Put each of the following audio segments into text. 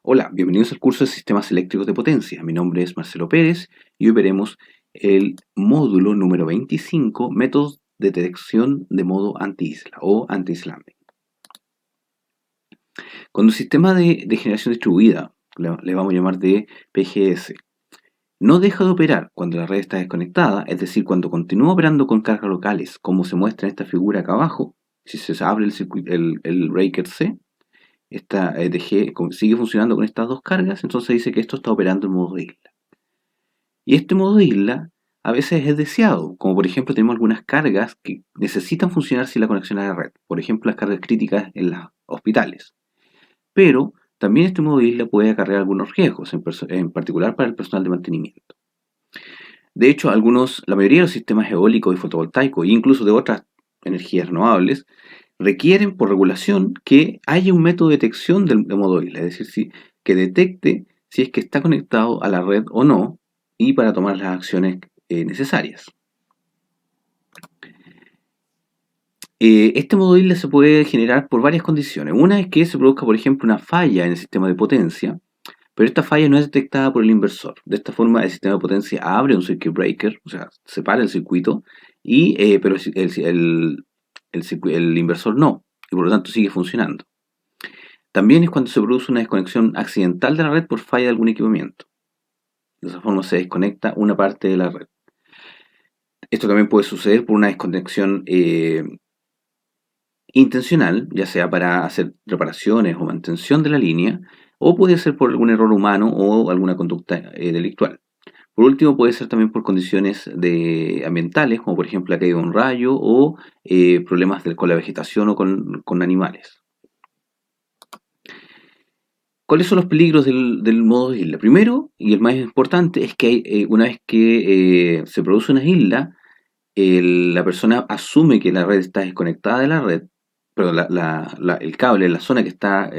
Hola, bienvenidos al curso de Sistemas Eléctricos de Potencia. Mi nombre es Marcelo Pérez y hoy veremos el módulo número 25, métodos de detección de modo anti-isla o anti-islaming. Cuando el sistema de generación distribuida, le vamos a llamar de PGS, no deja de operar cuando la red está desconectada, es decir, cuando continúa operando con cargas locales, como se muestra en esta figura acá abajo, si se abre el breaker C, esta sigue funcionando con estas dos cargas, entonces dice que esto está operando en modo isla. Y este modo isla a veces es deseado, como por ejemplo tenemos algunas cargas que necesitan funcionar sin la conexión a la red, por ejemplo las cargas críticas en los hospitales. Pero también este modo isla puede acarrear algunos riesgos, en particular para el personal de mantenimiento. De hecho, la mayoría de los sistemas eólicos y fotovoltaicos, e incluso de otras energías renovables, requieren por regulación que haya un método de detección del modo isla, es decir, que detecte si es que está conectado a la red o no y para tomar las acciones necesarias. Este modo isla se puede generar por varias condiciones. Una es que se produzca, por ejemplo, una falla en el sistema de potencia, pero esta falla no es detectada por el inversor. De esta forma, el sistema de potencia abre un circuit breaker, o sea, separa el circuito, pero el inversor no, y por lo tanto sigue funcionando. También es cuando se produce una desconexión accidental de la red por falla de algún equipamiento. De esa forma se desconecta una parte de la red. Esto también puede suceder por una desconexión intencional, ya sea para hacer reparaciones o mantención de la línea, o puede ser por algún error humano o alguna conducta delictual. Por último, puede ser también por condiciones ambientales, como por ejemplo la caída de un rayo o problemas con la vegetación o con animales. ¿Cuáles son los peligros del modo isla? Primero, y el más importante, es que una vez que se produce una isla, la persona asume que la red está desconectada de la red, pero el cable, la zona que está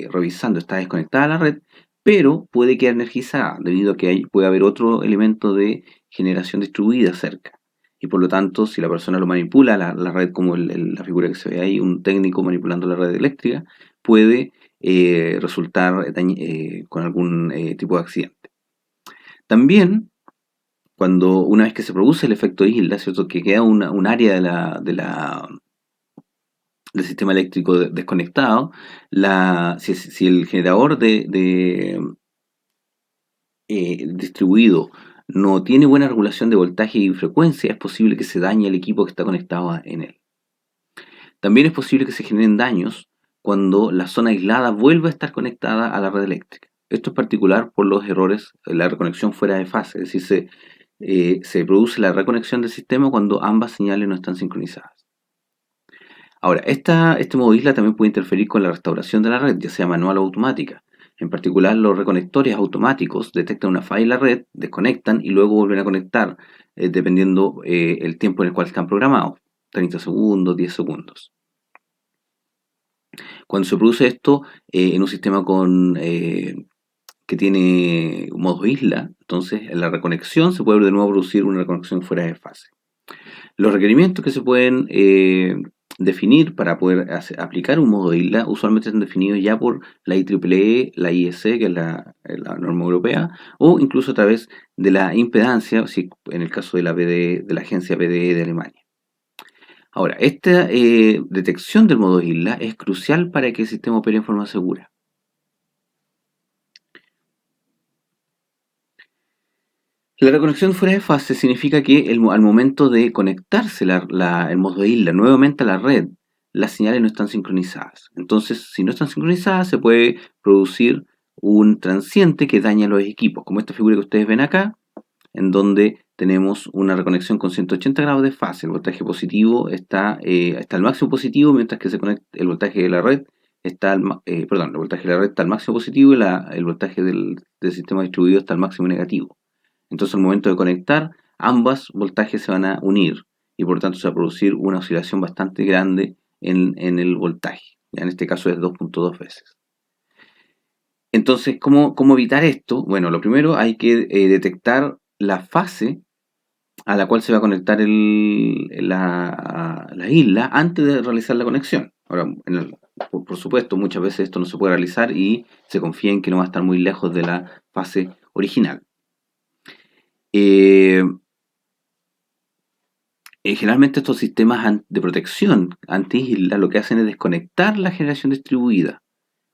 revisando está desconectada de la red, pero puede quedar energizada debido a que puede haber otro elemento de generación distribuida cerca. Y por lo tanto, si la persona lo manipula, la red como la figura que se ve ahí, un técnico manipulando la red eléctrica, puede resultar con algún tipo de accidente. También cuando una vez que se produce el efecto isla, ¿cierto? Que queda un área del sistema eléctrico desconectado, si el generador distribuido no tiene buena regulación de voltaje y frecuencia, es posible que se dañe el equipo que está conectado en él. También es posible que se generen daños cuando la zona aislada vuelve a estar conectada a la red eléctrica. Esto es particular por los errores, la reconexión fuera de fase, es decir, se produce la reconexión del sistema cuando ambas señales no están sincronizadas. Ahora, este modo isla también puede interferir con la restauración de la red, ya sea manual o automática. En particular, los reconectores automáticos detectan una falla en la red, desconectan y luego vuelven a conectar, dependiendo el tiempo en el cual están programados, 30 segundos, 10 segundos. Cuando se produce esto en un sistema que tiene un modo isla, entonces en la reconexión se puede de nuevo producir una reconexión fuera de fase. Los requerimientos que se pueden definir para poder aplicar un modo isla usualmente están definidos ya por la IEEE, la IEC, que es la norma europea, o incluso a través de la impedancia, en el caso de de la agencia PDE de Alemania. Ahora, esta detección del modo isla es crucial para que el sistema opere en forma segura. La reconexión fuera de fase significa que al momento de conectarse el modo isla nuevamente a la red, las señales no están sincronizadas. Entonces, si no están sincronizadas, se puede producir un transiente que daña los equipos, como esta figura que ustedes ven acá, en donde tenemos una reconexión con 180 grados de fase. El voltaje positivo está al máximo positivo, mientras que el voltaje de la red el voltaje de la red está al máximo positivo y el voltaje del sistema distribuido está al máximo negativo. Entonces, al momento de conectar, ambos voltajes se van a unir y por lo tanto se va a producir una oscilación bastante grande en el voltaje. Ya en este caso es 2.2 veces. Entonces, ¿cómo evitar esto? Bueno, lo primero hay que detectar la fase a la cual se va a conectar la isla antes de realizar la conexión. Ahora, por supuesto, muchas veces esto no se puede realizar y se confía en que no va a estar muy lejos de la fase original. Eh, Generalmente estos sistemas de protección anti-isla lo que hacen es desconectar la generación distribuida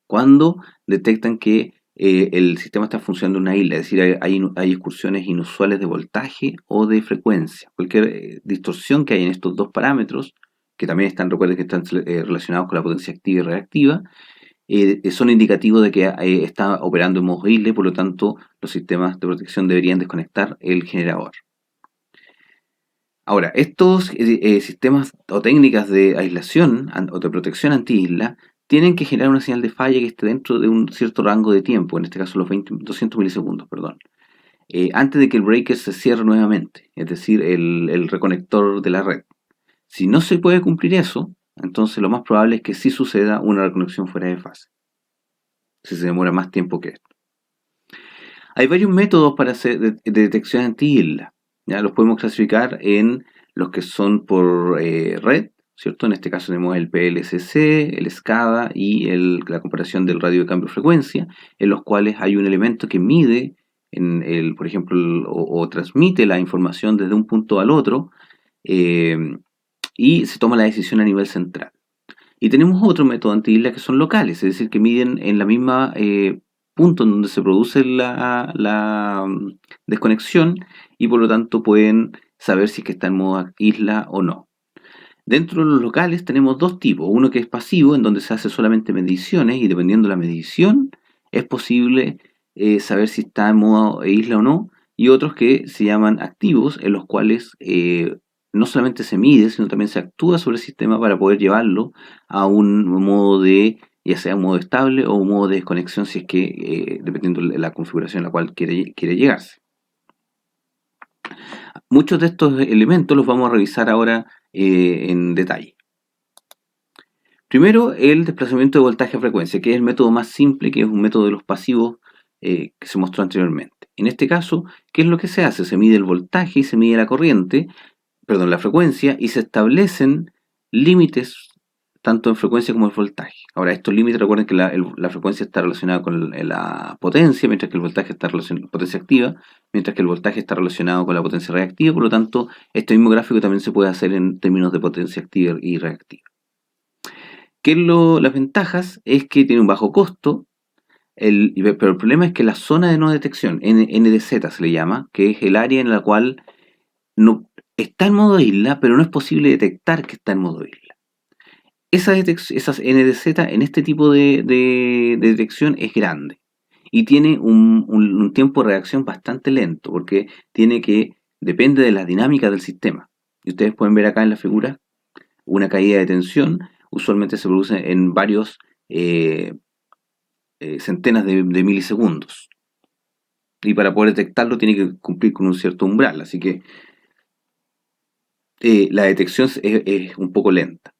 cuando detectan que el sistema está funcionando en una isla, es decir, hay excursiones inusuales de voltaje o de frecuencia. Cualquier distorsión que hay en estos dos parámetros, que también recuerden que están relacionados con la potencia activa y reactiva, son indicativos de que está operando en modo isla y por lo tanto los sistemas de protección deberían desconectar el generador. Ahora, estos sistemas o técnicas de aislación o de protección anti-isla tienen que generar una señal de falla que esté dentro de un cierto rango de tiempo, en este caso los 200 milisegundos, perdón, antes de que el breaker se cierre nuevamente, es decir, el reconector de la red. Si no se puede cumplir eso, entonces lo más probable es que sí suceda una reconexión fuera de fase, si se demora más tiempo que esto. Hay varios métodos para hacer de detección anti-isla. ¿Ya? Los podemos clasificar en los que son por red, ¿cierto? En este caso tenemos el PLCC, el SCADA y la comparación del radio de cambio de frecuencia, en los cuales hay un elemento que mide, por ejemplo, o transmite la información desde un punto al otro eh, y se toma la decisión a nivel central. Y tenemos otro método anti-isla que son locales, es decir, que miden en la misma punto en donde se produce la desconexión y por lo tanto pueden saber si es que está en modo isla o no. Dentro de los locales tenemos dos tipos, uno que es pasivo, en donde se hace solamente mediciones y dependiendo de la medición es posible saber si está en modo isla o no, y otros que se llaman activos, en los cuales no solamente se mide, sino también se actúa sobre el sistema para poder llevarlo a un modo de, ya sea un modo estable o un modo de desconexión, si es que, dependiendo de la configuración a la cual quiere llegarse. Muchos de estos elementos los vamos a revisar ahora en detalle. Primero, el desplazamiento de voltaje a frecuencia, que es el método más simple, que es un método de los pasivos que se mostró anteriormente. En este caso, ¿qué es lo que se hace? Se mide el voltaje y se mide la corriente, perdón, la frecuencia, y se establecen límites tanto en frecuencia como en voltaje. Ahora, estos límites, recuerden que la frecuencia está relacionada con la potencia, mientras que el voltaje está relacionado con la potencia activa, mientras que el voltaje está relacionado con la potencia reactiva, por lo tanto, este mismo gráfico también se puede hacer en términos de potencia activa y reactiva. Las ventajas es que tiene un bajo costo, pero el problema es que la zona de no detección, NDZ se le llama, que es el área en la cual no está en modo isla, pero no es posible detectar que está en modo isla. Esas NDZ en este tipo de detección es grande y tiene un tiempo de reacción bastante lento porque depende de la dinámica del sistema. Y ustedes pueden ver acá en la figura una caída de tensión, usualmente se produce en varios centenas de milisegundos. Y para poder detectarlo tiene que cumplir con un cierto umbral, así que la detección es un poco lenta.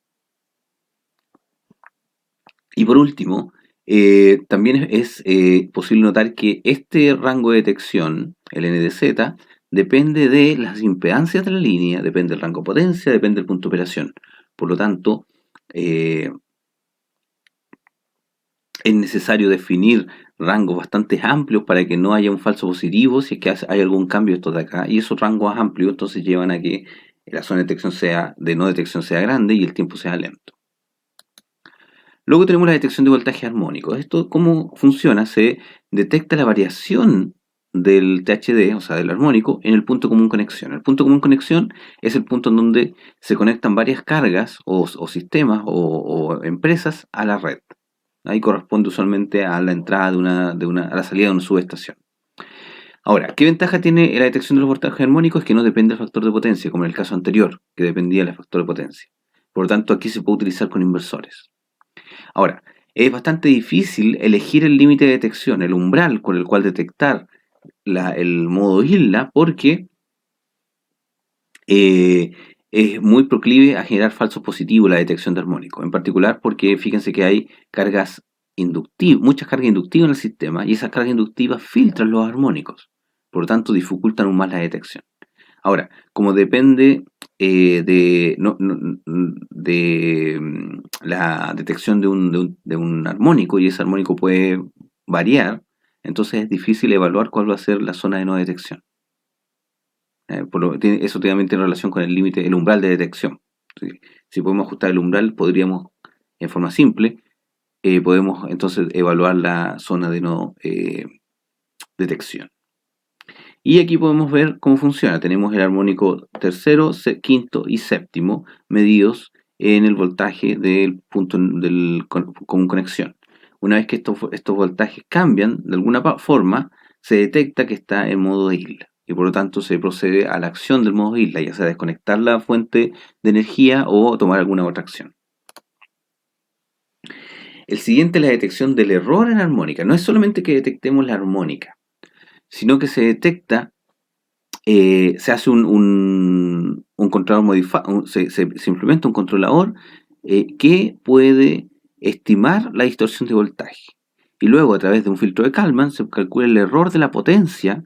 Y por último, también es posible notar que este rango de detección, el NDZ, depende de las impedancias de la línea, depende del rango de potencia, depende del punto de operación. Por lo tanto, es necesario definir rangos bastante amplios para que no haya un falso positivo si es que hay algún cambio esto de acá. Y esos rangos amplios entonces llevan a que la zona de detección de no detección sea grande y el tiempo sea lento. Luego tenemos la detección de voltaje armónico. ¿Esto cómo funciona? Se detecta la variación del THD, o sea, del armónico, en el punto común conexión. El punto común conexión es el punto en donde se conectan varias cargas o sistemas o empresas a la red. Ahí corresponde usualmente a la entrada a la salida de una subestación. Ahora, ¿qué ventaja tiene la detección de los voltajes armónicos? Es que no depende del factor de potencia, como en el caso anterior, que dependía del factor de potencia. Por lo tanto, aquí se puede utilizar con inversores. Ahora, es bastante difícil elegir el límite de detección, el umbral con el cual detectar el modo isla, porque es muy proclive a generar falsos positivos la detección de armónicos. En particular porque fíjense que hay muchas cargas inductivas en el sistema y esas cargas inductivas filtran los armónicos. Por lo tanto, dificultan aún más la detección. Ahora, como depende de la detección de un armónico, y ese armónico puede variar, entonces es difícil evaluar cuál va a ser la zona de no detección. Eso también tiene relación con el límite, el umbral de detección. Si, si podemos ajustar el umbral, podríamos, en forma simple, podemos entonces evaluar la zona de no detección. Y aquí podemos ver cómo funciona. Tenemos el armónico tercero, quinto y séptimo medidos en el voltaje del punto común conexión. Una vez que estos voltajes cambian de alguna forma, se detecta que está en modo de isla. Y por lo tanto se procede a la acción del modo de isla, ya sea desconectar la fuente de energía o tomar alguna otra acción. El siguiente es la detección del error en armónica. No es solamente que detectemos la armónica, sino que se detecta se hace un controlador se implementa un controlador que puede estimar la distorsión de voltaje. Y luego, a través de un filtro de Kalman, se calcula el error de la potencia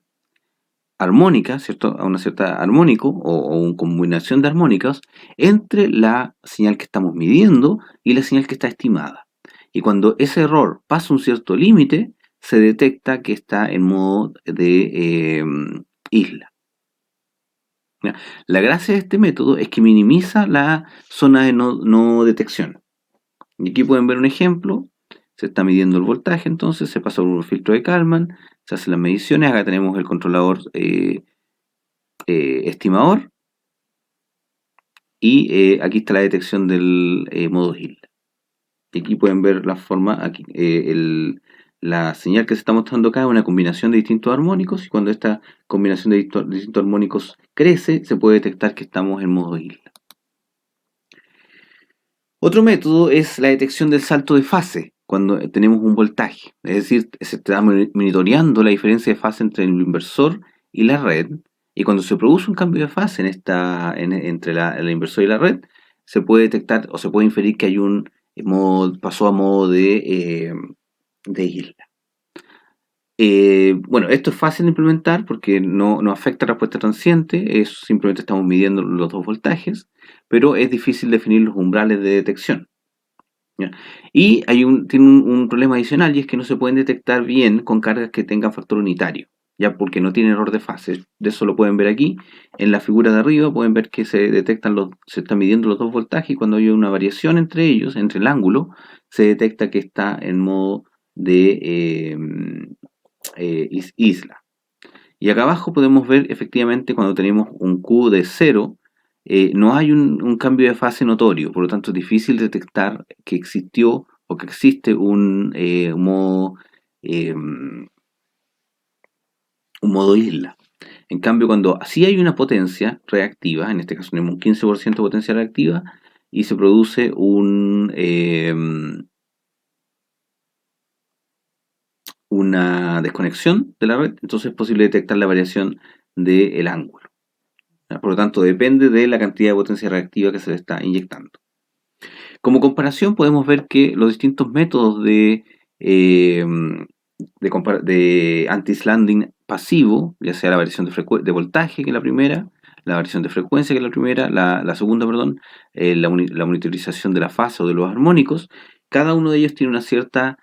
armónica, ¿cierto? A una cierta armónico o una combinación de armónicas entre la señal que estamos midiendo y la señal que está estimada. Y cuando ese error pasa un cierto límite, se detecta que está en modo de isla. La gracia de este método es que minimiza la zona de no detección. Y aquí pueden ver un ejemplo. Se está midiendo el voltaje, entonces se pasa por un filtro de Kalman, se hacen las mediciones. Acá tenemos el controlador estimador y aquí está la detección del modo Hill. Y aquí pueden ver la forma, aquí, la señal que se está mostrando acá es una combinación de distintos armónicos, y cuando esta combinación de distintos armónicos crece, se puede detectar que estamos en modo Hill. Otro método es la detección del salto de fase cuando tenemos un voltaje. Es decir, se está monitoreando la diferencia de fase entre el inversor y la red. Y cuando se produce un cambio de fase entre el inversor y la red, se puede detectar o se puede inferir que hay pasó a modo de isla. Bueno, esto es fácil de implementar porque no afecta la respuesta transiente, simplemente estamos midiendo los dos voltajes, pero es difícil definir los umbrales de detección. ¿Ya? Y tiene un problema adicional, y es que no se pueden detectar bien con cargas que tengan factor unitario, ya porque no tiene error de fase. De eso lo pueden ver aquí. En la figura de arriba pueden ver que se están midiendo los dos voltajes, y cuando hay una variación entre ellos, entre el ángulo, se detecta que está en modo de isla. Y acá abajo podemos ver efectivamente cuando tenemos un Q de 0, no hay un cambio de fase notorio, por lo tanto es difícil detectar que existió o que existe eh, un modo isla. En cambio, cuando sí hay una potencia reactiva, en este caso tenemos un 15% de potencia reactiva, y se produce una desconexión de la red, entonces es posible detectar la variación del ángulo. Por lo tanto, depende de la cantidad de potencia reactiva que se le está inyectando. Como comparación, podemos ver que los distintos métodos eh, de anti-slanding pasivo, ya sea la variación de voltaje, que es la primera, la variación de frecuencia, que es la primera, la segunda, perdón, la monitorización de la fase o de los armónicos, cada uno de ellos tiene una cierta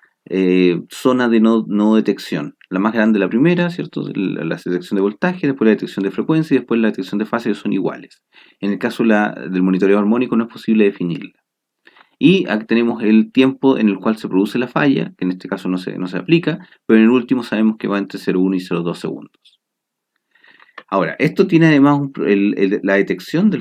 zona de no detección. La más grande la primera, ¿cierto? La detección de voltaje, después la detección de frecuencia y después la detección de fase, que son iguales. En el caso del monitoreo armónico no es posible definirla. Y aquí tenemos el tiempo en el cual se produce la falla, que en este caso no se aplica, pero en el último sabemos que va entre 0,1 y 0,2 segundos. Ahora, esto tiene además la detección de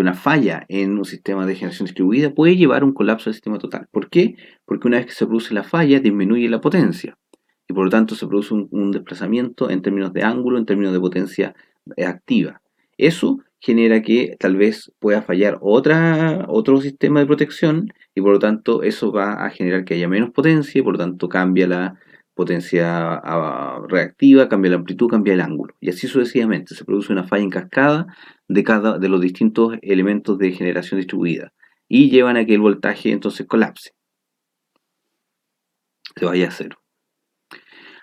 una falla en un sistema de generación distribuida puede llevar a un colapso del sistema total. ¿Por qué? Porque una vez que se produce la falla, disminuye la potencia, y por lo tanto se produce un desplazamiento en términos de ángulo, en términos de potencia activa. Eso genera que tal vez pueda fallar otro sistema de protección, y por lo tanto eso va a generar que haya menos potencia, y por lo tanto cambia la potencia reactiva, cambia la amplitud, cambia el ángulo. Y así sucesivamente se produce una falla en cascada de los distintos elementos de generación distribuida, y llevan a que el voltaje entonces colapse, se vaya a cero.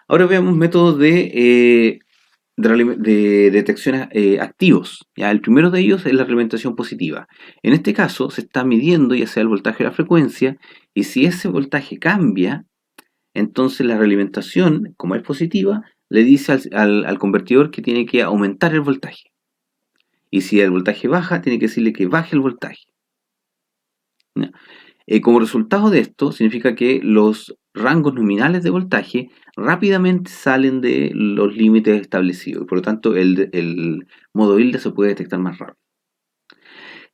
Ahora veamos métodos de de detección activos. ¿Ya? El primero de ellos es la realimentación positiva. En este caso se está midiendo ya sea el voltaje o la frecuencia, y si ese voltaje cambia, entonces la realimentación, como es positiva, le dice al convertidor que tiene que aumentar el voltaje. Y si el voltaje baja, tiene que decirle que baje el voltaje. ¿Ya? Como resultado de esto, significa que los rangos nominales de voltaje rápidamente salen de los límites establecidos, y por lo tanto el modo Hilda se puede detectar más rápido.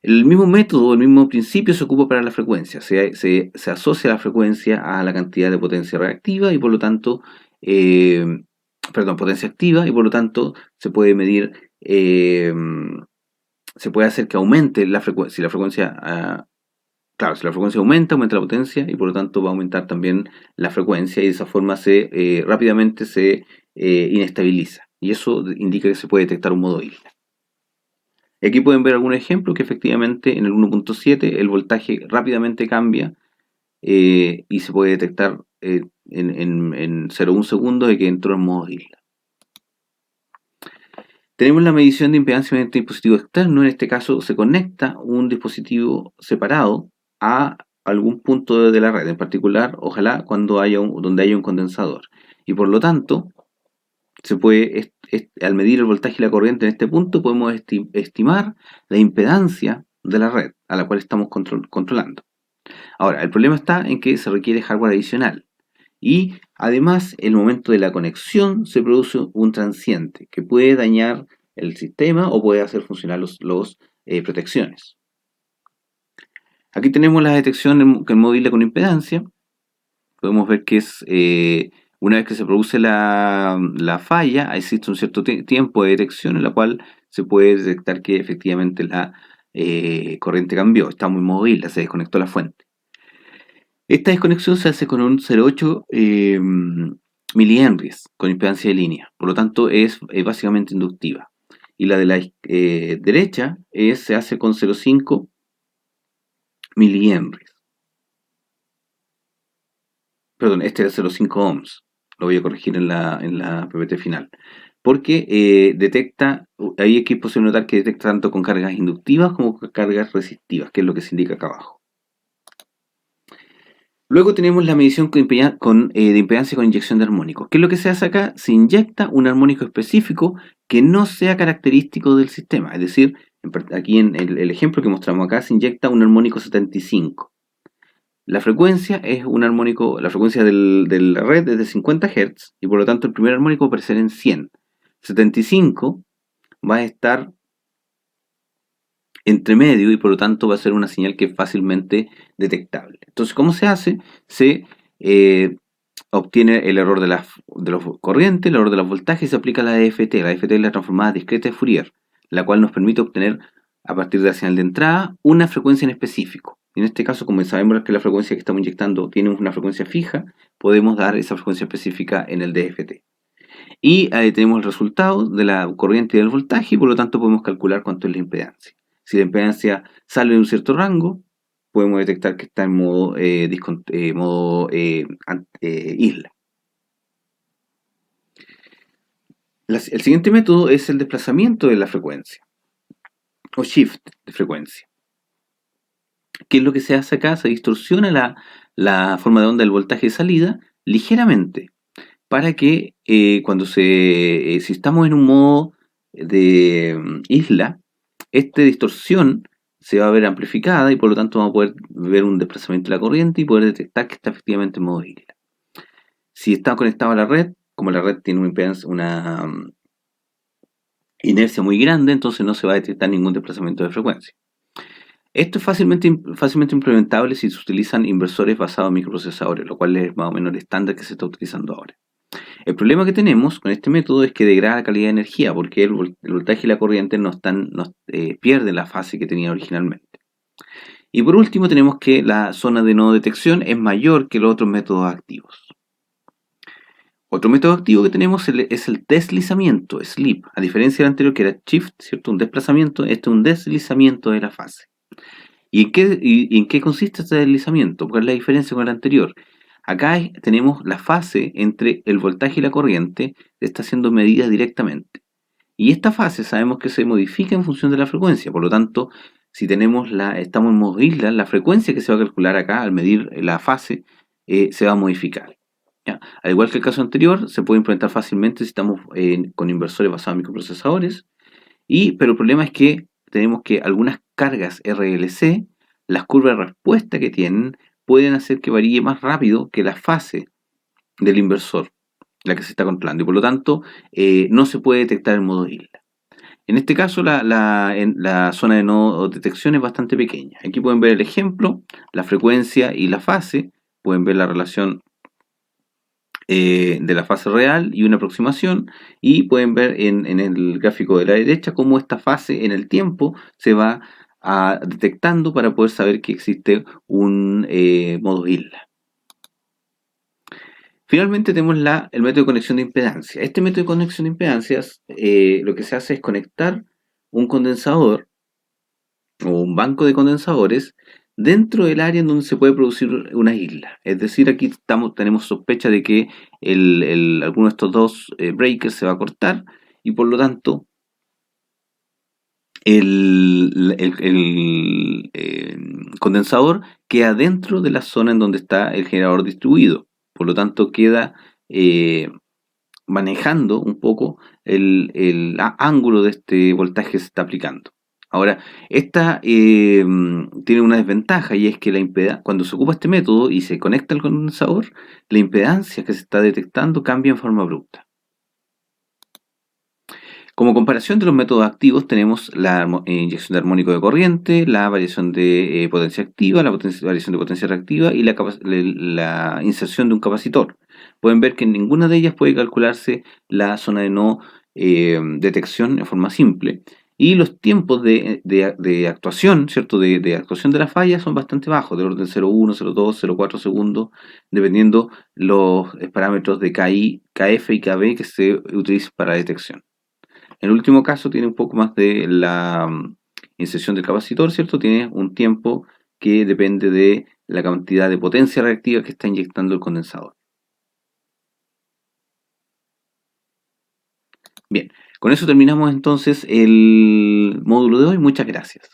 El mismo método, el mismo principio se ocupa para la frecuencia. Se asocia la frecuencia a la cantidad de potencia reactiva y por lo tanto, eh, perdón, potencia activa, y por lo tanto se puede medir, se puede hacer que aumente la frecuencia. Si la frecuencia, claro, si la frecuencia aumenta, aumenta la potencia y por lo tanto va a aumentar también la frecuencia, y de esa forma rápidamente se inestabiliza. Y eso indica que se puede detectar un modo Hilda. Aquí pueden ver algún ejemplo que efectivamente en el 1.7 el voltaje rápidamente cambia, y se puede detectar en 0,1 segundos de que entró en modo Hilda. Tenemos la medición de impedancia mediante dispositivo externo. En este caso se conecta un dispositivo separado a algún punto de la red, en particular, ojalá donde haya un condensador. Y por lo tanto, al medir el voltaje y la corriente en este punto, podemos estimar la impedancia de la red a la cual estamos controlando. Ahora, el problema está en que se requiere hardware adicional. Y además, en el momento de la conexión se produce un transiente que puede dañar el sistema o puede hacer funcionar los protecciones. Aquí tenemos la detección en móvil con impedancia. Podemos ver que una vez que se produce la falla, existe un cierto tiempo de detección en la cual se puede detectar que efectivamente la corriente cambió, está muy móvil, se desconectó la fuente. Esta desconexión se hace con un 0,8 milihenries con impedancia de línea, por lo tanto es básicamente inductiva. Y la de la derecha se hace con 0,5 milihenries. Perdón, este es 0,5 ohms. Lo voy a corregir en la PPT final. Porque hay equipos se notar que detecta tanto con cargas inductivas como con cargas resistivas, que es lo que se indica acá abajo. Luego tenemos la medición de impedancia con inyección de armónicos. ¿Qué es lo que se hace acá? Se inyecta un armónico específico que no sea característico del sistema. Es decir, aquí en el ejemplo que mostramos acá, se inyecta un armónico 75. La frecuencia es un armónico, la frecuencia de la red es de 50 Hz y por lo tanto el primer armónico va a aparecer en 100. 75 va a estar entre medio y por lo tanto va a ser una señal que es fácilmente detectable. Entonces, ¿cómo se hace? Se obtiene el error de la corriente, el error de los voltajes, y se aplica la DFT. La DFT es la transformada discreta de Fourier, la cual nos permite obtener a partir de la señal de entrada una frecuencia en específico. En este caso, como sabemos que la frecuencia que estamos inyectando tiene una frecuencia fija, podemos dar esa frecuencia específica en el DFT. Y tenemos el resultado de la corriente y del voltaje y por lo tanto podemos calcular cuánto es la impedancia. Si la impedancia sale de un cierto rango, podemos detectar que está en modo isla. El siguiente método es el desplazamiento de la frecuencia o shift de frecuencia. ¿Qué es lo que se hace acá? Se distorsiona la forma de onda del voltaje de salida ligeramente para que si estamos en un modo de isla, esta distorsión se va a ver amplificada y por lo tanto vamos a poder ver un desplazamiento de la corriente y poder detectar que está efectivamente en modo isla. Si está conectado a la red, como la red tiene una inercia muy grande, entonces no se va a detectar ningún desplazamiento de frecuencia. Esto es fácilmente implementable si se utilizan inversores basados en microprocesadores, lo cual es más o menos el estándar que se está utilizando ahora. El problema que tenemos con este método es que degrada la calidad de energía porque el voltaje y la corriente pierden la fase que tenía originalmente. Y por último tenemos que la zona de no detección es mayor que los otros métodos activos. Otro método activo que tenemos es el deslizamiento, slip. A diferencia del anterior que era shift, ¿cierto? Un desplazamiento, este es un deslizamiento de la fase. ¿Y en qué consiste este deslizamiento? ¿Cuál es la diferencia con el anterior? Acá tenemos la fase entre el voltaje y la corriente, está siendo medida directamente. Y esta fase sabemos que se modifica en función de la frecuencia, por lo tanto, si estamos en modo isla, la frecuencia que se va a calcular acá al medir la fase se va a modificar. ¿Ya? Al igual que el caso anterior, se puede implementar fácilmente si estamos con inversores basados en microprocesadores, pero el problema es que tenemos que algunas cargas RLC, las curvas de respuesta que tienen, pueden hacer que varíe más rápido que la fase del inversor, la que se está controlando, y por lo tanto no se puede detectar en modo isla. En este caso, la zona de no detección es bastante pequeña. Aquí pueden ver el ejemplo, la frecuencia y la fase. Pueden ver la relación de la fase real y una aproximación. Y pueden ver en el gráfico de la derecha cómo esta fase en el tiempo se va detectando para poder saber que existe un modo isla. Finalmente tenemos el método de conexión de impedancia. Este método de conexión de impedancias lo que se hace es conectar un condensador o un banco de condensadores dentro del área en donde se puede producir una isla. Es decir, aquí tenemos sospecha de que alguno de estos dos breakers se va a cortar y por lo tanto el condensador queda dentro de la zona en donde está el generador distribuido. Por lo tanto, queda manejando un poco el ángulo de este voltaje que se está aplicando. Ahora, esta tiene una desventaja y es que cuando se ocupa este método y se conecta al condensador, la impedancia que se está detectando cambia en forma abrupta. Como comparación de los métodos activos tenemos la inyección de armónico de corriente, la variación de potencia activa, variación de potencia reactiva y la inserción de un capacitor. Pueden ver que en ninguna de ellas puede calcularse la zona de no detección en forma simple. Y los tiempos de actuación, ¿cierto? De actuación de la falla son bastante bajos, del orden 0,1, 0,2, 0,4 segundos, dependiendo los parámetros de KI, KF y KB que se utilicen para la detección. En el último caso tiene un poco más de la inserción del capacitor, ¿cierto? Tiene un tiempo que depende de la cantidad de potencia reactiva que está inyectando el condensador. Bien, con eso terminamos entonces el módulo de hoy. Muchas gracias.